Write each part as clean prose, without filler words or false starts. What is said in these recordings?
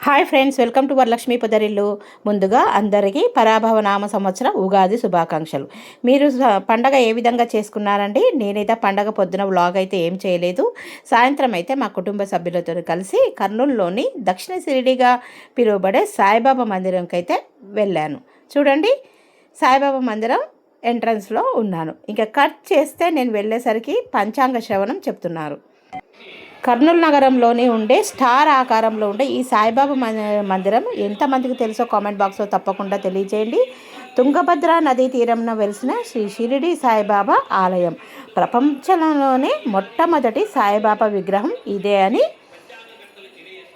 Hi friends, welcome to Varalakshmi Podarillu. ముందుగా అందరికీ పరాభవ నామ సంవత్సర ఉగాది శుభాకాంక్షలు. మీరు పండగ ఏ విధంగా చేసుకున్నారండి? నేనైతే పండగ పొద్దున వ్లాగ్ అయితే ఏం చేయలేదు. సాయంత్రం అయితే మా కుటుంబ సభ్యులతో కలిసి కర్నూలులోని దక్షిణ షిరిడీగా పిలువబడే సాయిబాబా మందిరంకి అయితే వెళ్ళాను. చూడండి, సాయిబాబా మందిరం ఎంట్రన్స్లో ఉన్నాను. ఇంకా కట్ చేస్తే నేను వెళ్ళేసరికి పంచాంగ శ్రవణం చెప్తున్నారు. కర్నూలు నగరంలోనే ఉండే స్టార్ ఆకారంలో ఉండే ఈ సాయిబాబా మందిరం ఎంతమందికి తెలుసో కామెంట్ బాక్స్లో తప్పకుండా తెలియజేయండి. తుంగభద్ర నదీ తీరంలో వెలిసిన శ్రీ షిరిడి సాయిబాబా ఆలయం. ప్రపంచంలోనే మొట్టమొదటి సాయిబాబా విగ్రహం ఇదే అని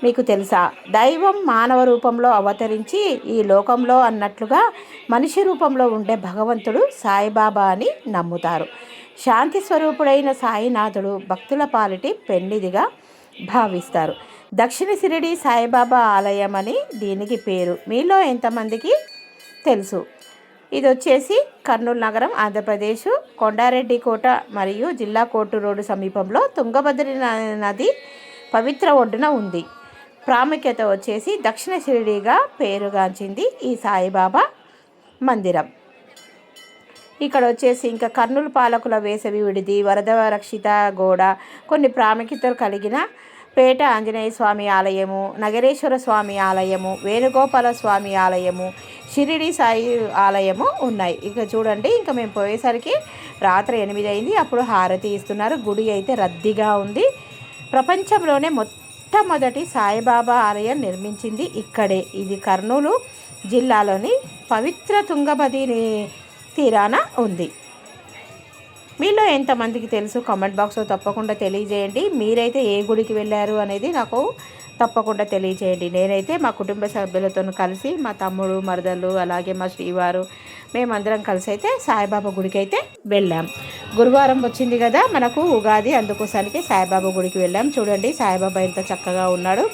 మీకు తెలుసా? దైవం మానవ రూపంలో అవతరించి ఈ లోకంలో అన్నట్లుగా మనిషి రూపంలో ఉండే భగవంతుడు సాయిబాబా అని నమ్ముతారు. శాంతి స్వరూపుడైన సాయినాథుడు భక్తుల పాలిటి పెన్నిదిగా భావిస్తారు. దక్షిణ షిరిడి సాయిబాబా ఆలయం అని దీనికి పేరు. మీలో ఎంతమందికి తెలుసు? ఇది వచ్చేసి కర్నూలు నగరం, ఆంధ్రప్రదేశ్, కొండారెడ్డి కోట మరియు జిల్లా కోర్టు రోడ్డు సమీపంలో తుంగభద్ర నది పవిత్ర ఒడ్డున ఉంది. ప్రాముఖ్యత వచ్చేసి దక్షిణ షిరిడిగా పేరుగాంచింది ఈ సాయిబాబా మందిరం. ఇక్కడ వచ్చేసి ఇంకా కర్నూలు పాలకుల వేసవి విడిది, వరద రక్షిత గోడ, కొన్ని ప్రాముఖ్యతలు కలిగిన పేట ఆంజనేయ స్వామి ఆలయము, నగరేశ్వర స్వామి ఆలయము, వేణుగోపాల స్వామి ఆలయము, షిరిడి సాయి ఆలయము ఉన్నాయి. ఇక చూడండి, ఇంకా మేము పోయేసరికి రాత్రి 8 అయింది. అప్పుడు హారతి ఇస్తున్నారు. గుడి అయితే రద్దీగా ఉంది. ప్రపంచంలోనే మొట్టమొదటి సాయిబాబా ఆలయం నిర్మించింది ఇక్కడే. ఇది కర్నూలు జిల్లాలోని పవిత్ర తుంగభద్ర తీరాన ఉంది. మీలో ఎంతమందికి తెలుసు? కామెంట్ బాక్స్లో తప్పకుండా తెలియజేయండి. మీరైతే ఏ గుడికి వెళ్ళారు అనేది నాకు తప్పకుండా తెలియజేయండి. నేనైతే మా కుటుంబ సభ్యులతో కలిసి, మా తమ్ముడు, మరదలు, అలాగే మా శ్రీవారు, మేమందరం కలిసి అయితే సాయిబాబా గుడికి అయితే వెళ్ళాం. గురువారం వచ్చింది కదా మనకు ఉగాది, అందుకోసానికి సాయిబాబా గుడికి వెళ్ళాం. చూడండి, సాయిబాబా ఎంత చక్కగా ఉన్నాడు.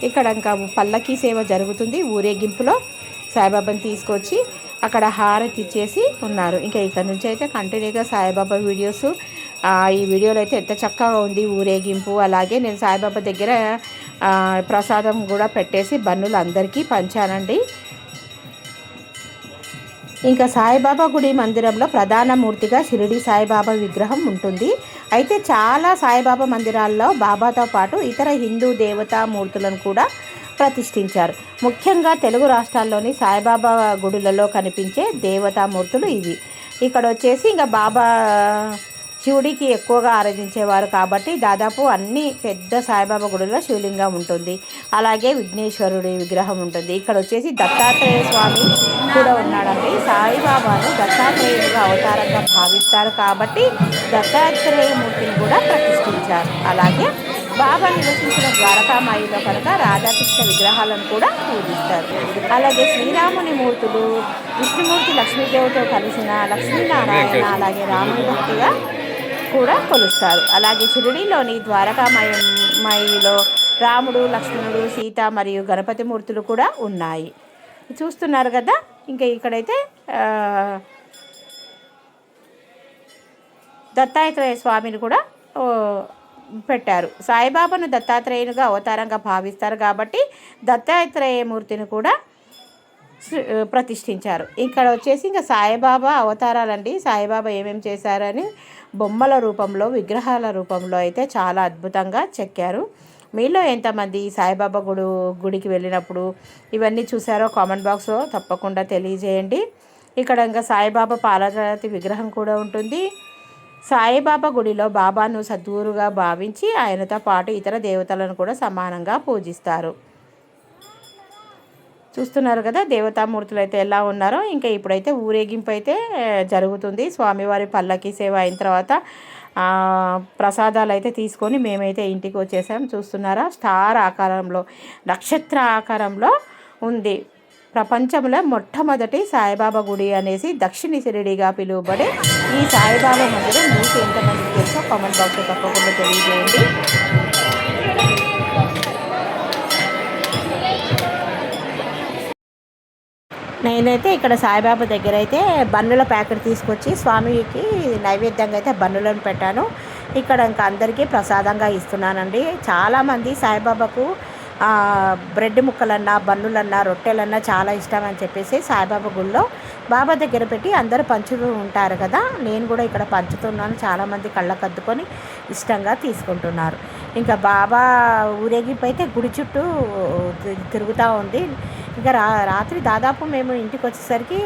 ఇక్కడ ఇంకా పల్లకీ సేవ జరుగుతుంది. ఊరేగింపులో సాయిబాబాని తీసుకొచ్చి అక్కడ హారతి ఇచ్చేసి ఉన్నారు. ఇంకా ఇక్కడ నుంచి అయితే కంటిన్యూగా సాయిబాబా వీడియోస్, ఈ వీడియోలో అయితే ఎంత చక్కగా ఉంది ఊరేగింపు. అలాగే నేను సాయిబాబా దగ్గర ప్రసాదం కూడా పెట్టేసి బన్నులు అందరికీ పంచానండి. ఇంకా సాయిబాబా గుడి మందిరంలో ప్రధాన మూర్తిగా షిరిడి సాయిబాబా విగ్రహం ఉంటుంది. అయితే చాలా సాయిబాబా మందిరాల్లో బాబాతో పాటు ఇతర హిందూ దేవతా మూర్తులను కూడా ప్రతిష్ఠించారు. ముఖ్యంగా తెలుగు రాష్ట్రాల్లోని సాయిబాబా గుడులలో కనిపించే దేవతామూర్తులు ఇవి. ఇక్కడ వచ్చేసి ఇంకా బాబా శివుడికి ఎక్కువగా ఆరాధించేవారు కాబట్టి దాదాపు అన్ని పెద్ద సాయిబాబా గుడిలో శివలింగం ఉంటుంది. అలాగే విఘ్నేశ్వరుడి విగ్రహం ఉంటుంది. ఇక్కడ వచ్చేసి దత్తాత్రేయ స్వామి కూడా ఉన్నాడండి. సాయిబాబాను దత్తాత్రేయుడిగా అవతారంగా భావిస్తారు కాబట్టి దత్తాత్రేయ మూర్తిని కూడా ప్రతిష్ఠించారు. అలాగే బాబా నివసించిన ద్వారకామాయిలో కనుక రాధాకృష్ణ విగ్రహాలను కూడా పూజిస్తారు. అలాగే శ్రీరాముని మూర్తులు, విష్ణుమూర్తి లక్ష్మీదేవితో కలిసిన లక్ష్మీనారాయణ, అలాగే రాముని భక్తిగా కూడా కొలుస్తారు. అలాగే షిరిడీలోని ద్వారకామాయిలో రాముడు, లక్ష్మణుడు, సీత మరియు గణపతి మూర్తులు కూడా ఉన్నాయి. చూస్తున్నారు కదా. ఇంకా ఇక్కడైతే దత్తాత్రేయ స్వామిని కూడా పెట్టారు. సాయిబాబాను దత్తాత్రేయునిగా అవతారంగా భావిస్తారు కాబట్టి దత్తాత్రేయ మూర్తిని కూడా ప్రతిష్ఠించారు. ఇక్కడ వచ్చేసి ఇంకా సాయిబాబా అవతారాలండి. సాయిబాబా ఏమేమి చేశారని బొమ్మల రూపంలో, విగ్రహాల రూపంలో అయితే చాలా అద్భుతంగా చెక్కారు. మీలో ఎంతమంది సాయిబాబా గుడికి వెళ్ళినప్పుడు ఇవన్నీ చూసారో కామెంట్ బాక్స్లో తప్పకుండా తెలియజేయండి. ఇక్కడ ఇంకా సాయిబాబా పాలరాతి విగ్రహం కూడా ఉంటుంది. సాయిబాబా గుడిలో బాబాను సద్గురుగా భావించి ఆయనతో పాటు ఇతర దేవతలను కూడా సమానంగా పూజిస్తారు. చూస్తున్నారు కదా దేవతామూర్తులు అయితే ఎలా ఉన్నారో. ఇంకా ఇప్పుడైతే ఊరేగింపు అయితే జరుగుతుంది. స్వామివారి పల్లకి సేవ అయిన తర్వాత ప్రసాదాలు అయితే తీసుకొని మేమైతే ఇంటికి వచ్చేసాం. చూస్తున్నారా, స్టార్ ఆకారంలో, నక్షత్ర ఆకారంలో ఉంది. ప్రపంచంలో మొట్టమొదటి సాయిబాబా గుడి అనేసి దక్షిణ షిరిడిగా పిలువబడే ఈ సాయిబాబా మందిరం మీకు ఎంతమందికి తెలుసో కామెంట్ బాక్స్లో తప్పకుండా తెలియజేయండి. నేనైతే ఇక్కడ సాయిబాబా దగ్గర అయితే బన్నుల ప్యాకెట్ తీసుకొచ్చి స్వామికి నైవేద్యంగా అయితే బన్నులను పెట్టాను. ఇక్కడ ఇంకా అందరికీ ప్రసాదంగా ఇస్తున్నానండి. చాలామంది సాయిబాబాకు బ్రెడ్ ముక్కలన్నా, బన్నులన్నా, రొట్టెలన్నా చాలా ఇష్టం అని చెప్పేసి సాయిబాబా గుళ్ళో బాబా దగ్గర పెట్టి అందరూ పంచుతూ ఉంటారు కదా. నేను కూడా ఇక్కడ పంచుతున్నాను. చాలామంది కళ్ళకద్దుకొని ఇష్టంగా తీసుకుంటున్నారు. ఇంకా బాబా ఊరేగింపు అయితే గుడి చుట్టూ తిరుగుతూ ఉంది. ఇంకా రాత్రి దాదాపు మేము ఇంటికి వచ్చేసరికి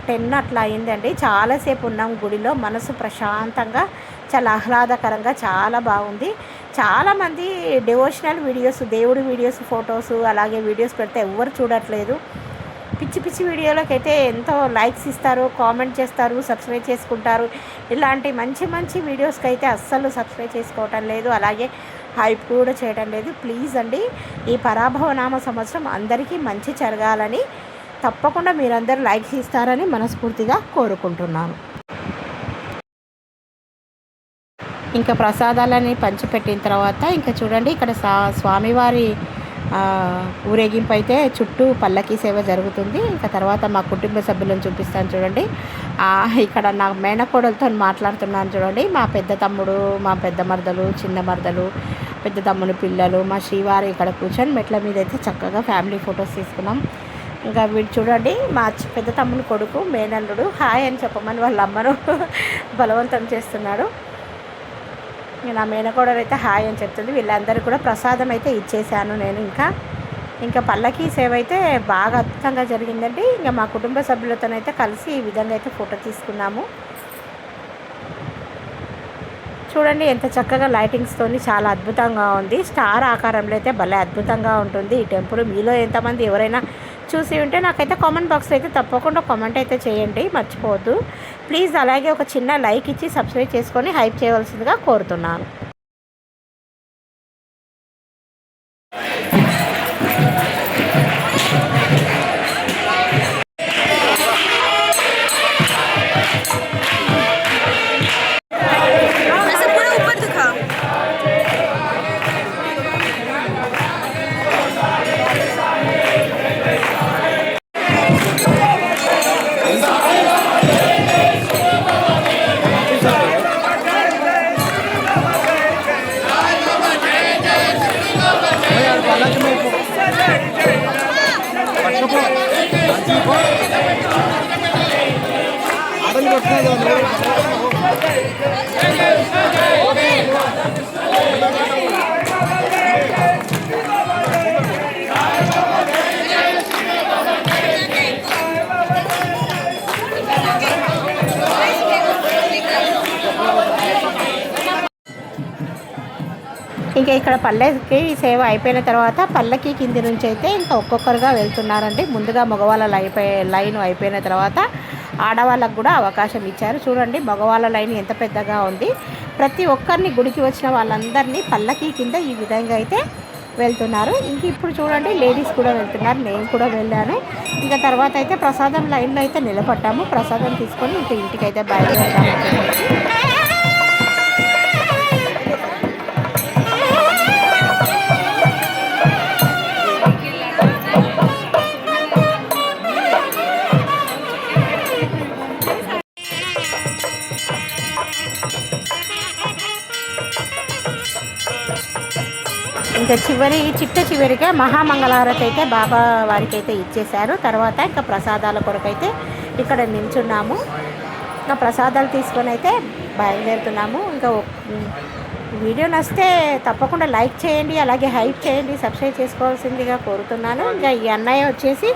10 అట్లా అయిందండి. చాలాసేపు ఉన్నాం గుడిలో. మనసు ప్రశాంతంగా, చాలా ఆహ్లాదకరంగా, చాలా బాగుంది. చాలామంది డివోషనల్ వీడియోస్, దేవుడి వీడియోస్, ఫొటోస్ అలాగే వీడియోస్ పెడితే ఎవ్వరు చూడట్లేదు. పిచ్చి పిచ్చి వీడియోలకైతే ఎంతో లైక్స్ ఇస్తారు, కామెంట్ చేస్తారు, సబ్స్క్రైబ్ చేసుకుంటారు. ఇలాంటి మంచి మంచి వీడియోస్కి అయితే అస్సలు సబ్స్క్రైబ్ చేసుకోవటం లేదు, అలాగే హైప్ కూడా చేయడం లేదు. ప్లీజ్ అండి, ఈ పరాభవనామ సంవత్సరం అందరికీ మంచి జరగాలని తప్పకుండా మీరందరూ లైక్స్ ఇస్తారని మనస్ఫూర్తిగా కోరుకుంటున్నాను. ఇంకా ప్రసాదాలని పంచిపెట్టిన తర్వాత ఇంకా చూడండి, ఇక్కడ స్వామివారి ఊరేగింపు అయితే చుట్టూ పల్లకీ సేవ జరుగుతుంది. ఇంకా తర్వాత మా కుటుంబ సభ్యులను చూపిస్తాను చూడండి. ఇక్కడ నా మేనకోడలతో మాట్లాడుతున్నాను చూడండి. మా పెద్ద తమ్ముడు, మా పెద్ద మరదలు, చిన్న మరదలు, పెద్ద తమ్ముడు పిల్లలు, మా శ్రీవారు ఇక్కడ కూర్చొని మెట్ల మీద అయితే చక్కగా ఫ్యామిలీ ఫొటోస్ తీసుకున్నాం. ఇంకా వీడు చూడండి, మా పెద్ద తమ్ముడు కొడుకు మేనల్లుడు హాయ్ అని చెప్పమని వాళ్ళ అమ్మను బలవంతం చేస్తున్నాడు. నా మేనకోడలు అయితే హాయ్ అని చెప్తుంది. వీళ్ళందరికీ కూడా ప్రసాదం అయితే ఇచ్చేసాను నేను. ఇంకా పల్లకీ సేవ అయితే బాగా అద్భుతంగా జరిగిందండి. ఇంకా మా కుటుంబ సభ్యులతోనైతే కలిసి ఈ విధంగా అయితే ఫోటో తీసుకున్నాము. చూడండి ఎంత చక్కగా లైటింగ్స్తోని చాలా అద్భుతంగా ఉంది. స్టార్ ఆకారంలో అయితే భలే అద్భుతంగా ఉంటుంది ఈ టెంపుల్. మీలో ఎంతమంది ఎవరైనా చూసి ఉంటే నాకైతే కామెంట్ బాక్స్లో అయితే తప్పకుండా కామెంట్ అయితే చేయండి, మర్చిపోవద్దు ప్లీజ్. అలాగే ఒక చిన్న లైక్ ఇచ్చి సబ్స్క్రైబ్ చేసుకొని హైప్ చేయవలసిందిగా కోరుతున్నాను. ఇంకా ఇక్కడ పల్లకి సేవ అయిపోయిన తర్వాత పల్లకి కింది నుంచి అయితే ఇంకా ఒక్కొక్కరుగా వెళ్తున్నారండి. ముందుగా మగవాళ్ళ లైన్ అయిపోయిన తర్వాత ఆడవాళ్ళకు కూడా అవకాశం ఇచ్చారు. చూడండి మగవాళ్ళ లైన్ ఎంత పెద్దగా ఉంది. ప్రతి ఒక్కరిని గుడికి వచ్చిన వాళ్ళందరినీ పల్లకి కింద ఈ విధంగా అయితే వెళ్తున్నారు. ఇంక ఇప్పుడు చూడండి లేడీస్ కూడా వెళ్తున్నారు, నేను కూడా వెళ్ళాను. ఇంకా తర్వాత అయితే ప్రసాదం లైన్లో అయితే నిలబడ్డాము. ప్రసాదం తీసుకొని ఇంక ఇంటికైతే బయలుదేరాము. ఇంకా చివరిగా మహామంగళహారతి అయితే బాబా వారికి అయితే ఇచ్చేశారు. తర్వాత ఇంకా ప్రసాదాల కొరకైతే ఇక్కడ నిల్చున్నాము. ఇంకా ప్రసాదాలు తీసుకొని అయితే బయలుదేరుతున్నాము. ఇంకా వీడియో నచ్చితే తప్పకుండా లైక్ చేయండి, అలాగే హైప్ చేయండి, సబ్స్క్రైబ్ చేసుకోవాల్సిందిగా కోరుతున్నాను. ఇంకా ఈ అన్నయ్య వచ్చేసి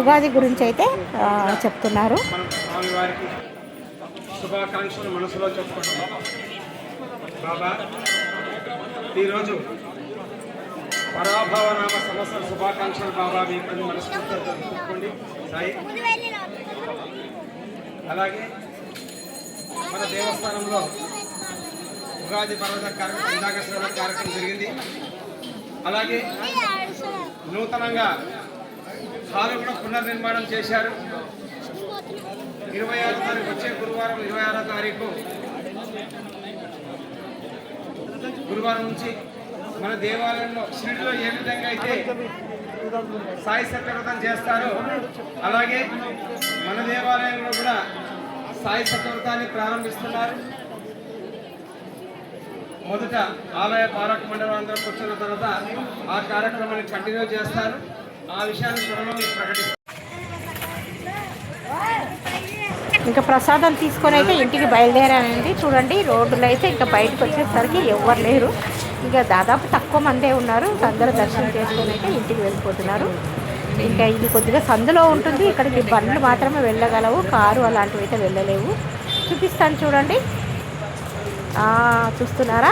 ఉగాది గురించి అయితే చెప్తున్నారు. శుభాకాంక్షలు మనసులో చెప్పుకుంటున్నాం. బాబా ఈరోజు పరాభవనామ సంవత్సర శుభాకాంక్షలు బాబా మీకు మనస్ఫూర్తిగా చెప్పుకోండి సాయి. అలాగే మన దేవస్థానంలో ఉగాది పర్వత కార్యక్రమం కార్యక్రమం జరిగింది. అలాగే నూతనంగా హాలు కూడా పునర్నిర్మాణం చేశారు. 26వ తారీఖు వచ్చే గురువారం 26వ తారీఖు గురువారం నుంచి మన దేవాలయంలో షిరిడిలో ఏ విధంగా అయితే సాయి సత్యవ్రతం చేస్తారో అలాగే మన దేవాలయంలో కూడా సాయి సత్యవ్రతాన్ని ప్రారంభిస్తున్నారు. మొదట ఆలయ పాలక మండలం అందరూ కూర్చున్న తర్వాత ఆ కార్యక్రమాన్ని కంటిన్యూ చేస్తారు. ఆ విషయాన్ని త్వరలో మీకు ప్రకటిస్తారు. ఇంకా ప్రసాదం తీసుకొని అయితే ఇంటికి బయలుదేరానండి. చూడండి రోడ్డులో అయితే ఇంకా బయటకు వచ్చేసరికి ఎవ్వరు లేరు. ఇంకా దాదాపు తక్కువ మందే ఉన్నారు. అందరూ దర్శనం చేసుకొని అయితే ఇంటికి వెళ్ళిపోతున్నారు. ఇంకా ఇది కొద్దిగా సందులో ఉంటుంది. ఇక్కడికి బండ్లు మాత్రమే వెళ్ళగలవు, కారు అలాంటివి అయితే వెళ్ళలేవు. చూపిస్తాను చూడండి. చూస్తున్నారా?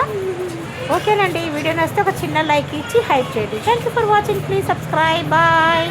ఓకేనండి, వీడియో నచ్చితే ఒక చిన్న లైక్ ఇచ్చి హైప్ చేయండి. Thank you for watching. Please subscribe. Bye.